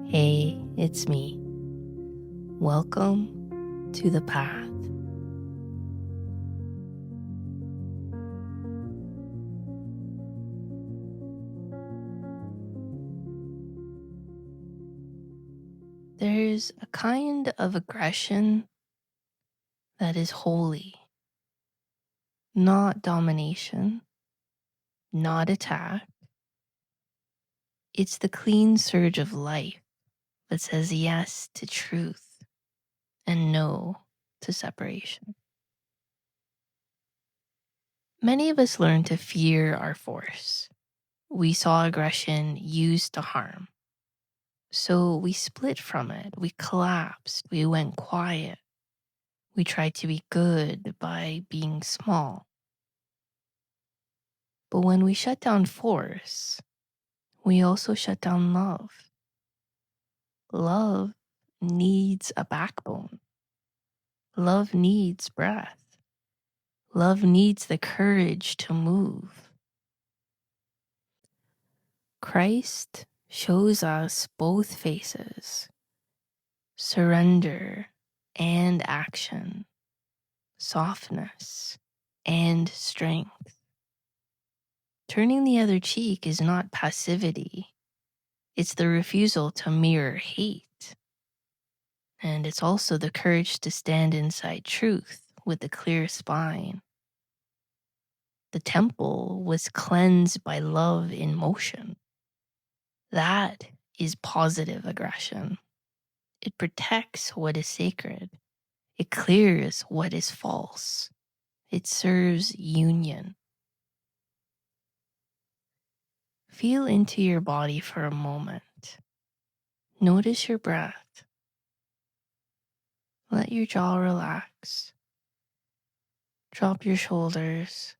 Hey, it's me. Welcome to the path. There's a kind of aggression that is holy, not domination, not attack. It's the clean surge of life that says yes to truth and no to separation. Many of us learn to fear our force. We saw aggression used to harm. So we split from it, we collapsed, we went quiet. We tried to be good by being small. But when we shut down force, we also shut down love. Love needs a backbone. Love needs breath. Love needs the courage to move. Christ shows us both faces, surrender and action, softness and strength. Turning the other cheek is not passivity. It's the refusal to mirror hate. And it's also the courage to stand inside truth with a clear spine. The temple was cleansed by love in motion. That is positive aggression. It protects what is sacred. It clears what is false. It serves union. Feel into your body for a moment. Notice your breath. Let your jaw relax. Drop your shoulders.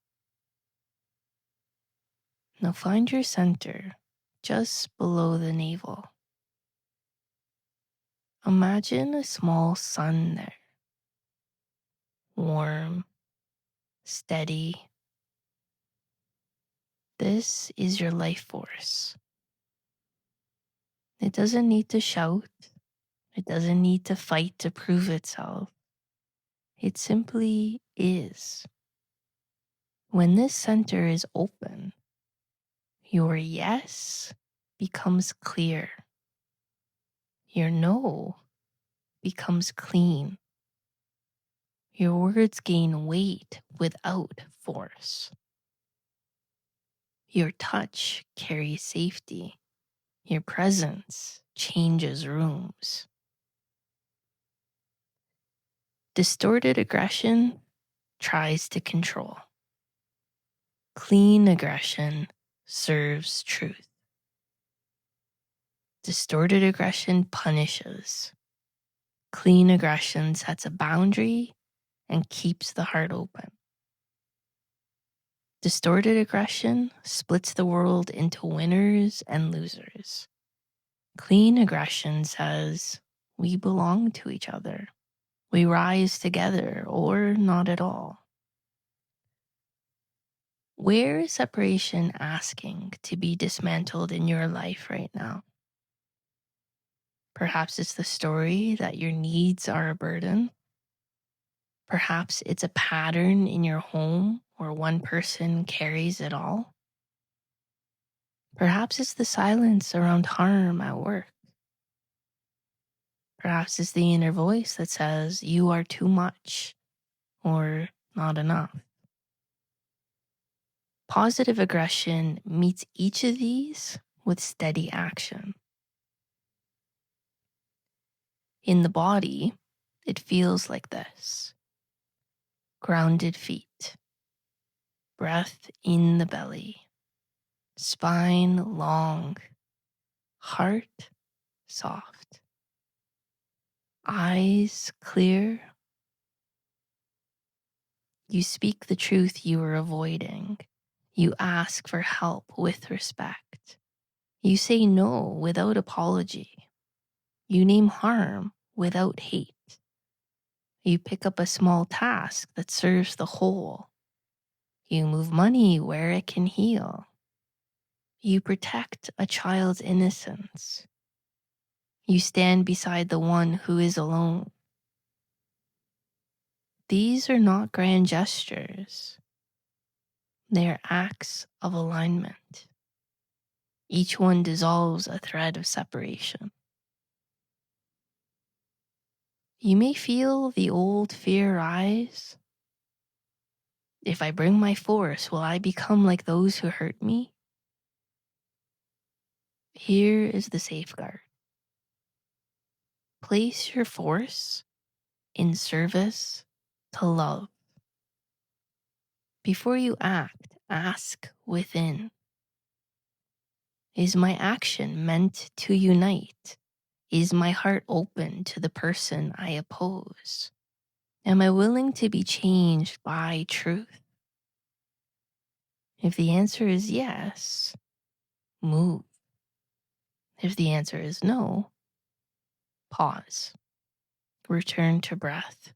Now find your center just below the navel. Imagine a small sun there. Warm, steady. This is your life force. It doesn't need to shout. It doesn't need to fight to prove itself. It simply is. When this center is open, your yes becomes clear. Your no becomes clean. Your words gain weight without force. Your touch carries safety. Your presence changes rooms. Distorted aggression tries to control. Clean aggression serves truth. Distorted aggression punishes. Clean aggression sets a boundary and keeps the heart open. Distorted aggression splits the world into winners and losers. Clean aggression says, we belong to each other. We rise together or not at all. Where is separation asking to be dismantled in your life right now? Perhaps it's the story that your needs are a burden. Perhaps it's a pattern in your home where one person carries it all. Perhaps it's the silence around harm at work. Perhaps it's the inner voice that says you are too much or not enough. Positive aggression meets each of these with steady action. In the body, it feels like this. Grounded feet, breath in the belly, spine long, heart soft, eyes clear. You speak the truth you are avoiding. You ask for help with respect. You say no without apology. You name harm without hate. You pick up a small task that serves the whole. You move money where it can heal. You protect a child's innocence. You stand beside the one who is alone. These are not grand gestures. They are acts of alignment. Each one dissolves a thread of separation. You may feel the old fear rise. If I bring my force, will I become like those who hurt me? Here is the safeguard. Place your force in service to love. Before you act, ask within. Is my action meant to unite? Is my heart open to the person I oppose? Am I willing to be changed by truth? If the answer is yes, move. If the answer is no, pause. Return to breath.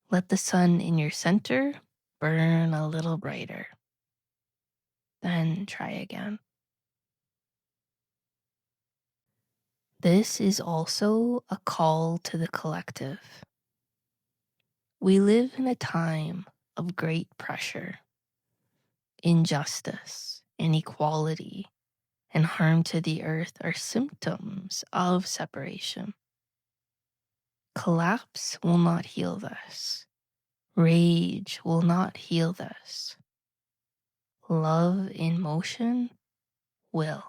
Let the sun in your center burn a little brighter. Then try again. This is also a call to the collective. We live in a time of great pressure. Injustice, inequality, and harm to the earth are symptoms of separation. Collapse will not heal this. Rage will not heal this. Love in motion will.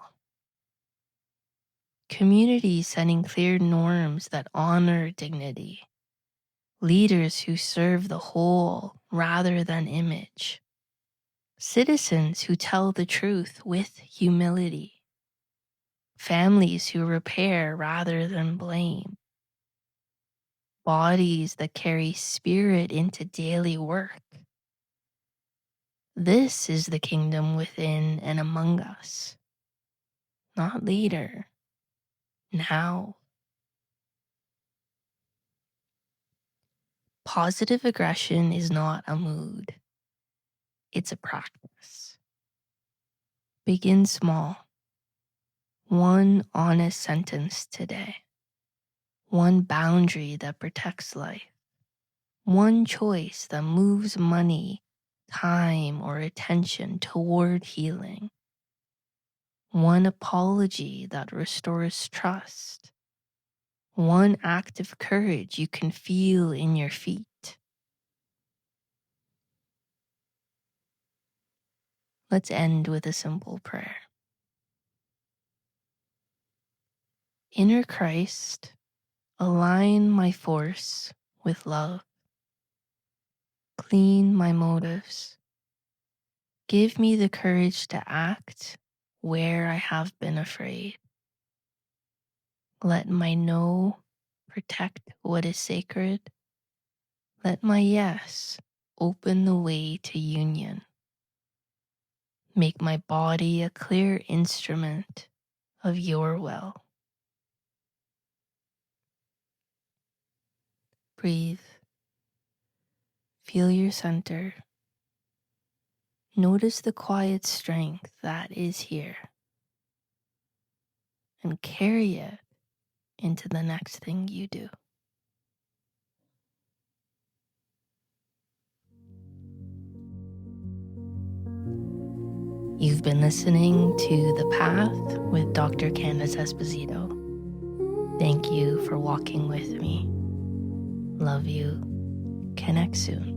Communities setting clear norms that honor dignity. Leaders who serve the whole rather than image. Citizens who tell the truth with humility. Families who repair rather than blame. Bodies that carry spirit into daily work. This is the kingdom within and among us. Not later, now. Positive aggression is not a mood. It's a practice. Begin small. One honest sentence today. One boundary that protects life. One choice that moves money, time, or attention toward healing. One apology that restores trust. One act of courage you can feel in your feet. Let's end with a simple prayer. Inner Christ, align my force with love. Clean my motives. Give me the courage to act where I have been afraid. Let my no protect what is sacred. Let my yes open the way to union. Make my body a clear instrument of your will. Breathe. Feel your center. Notice the quiet strength that is here. And carry it into the next thing you do. You've been listening to The Path with Dr. Candice Esposito. Thank you for walking with me. Love you. Connect soon.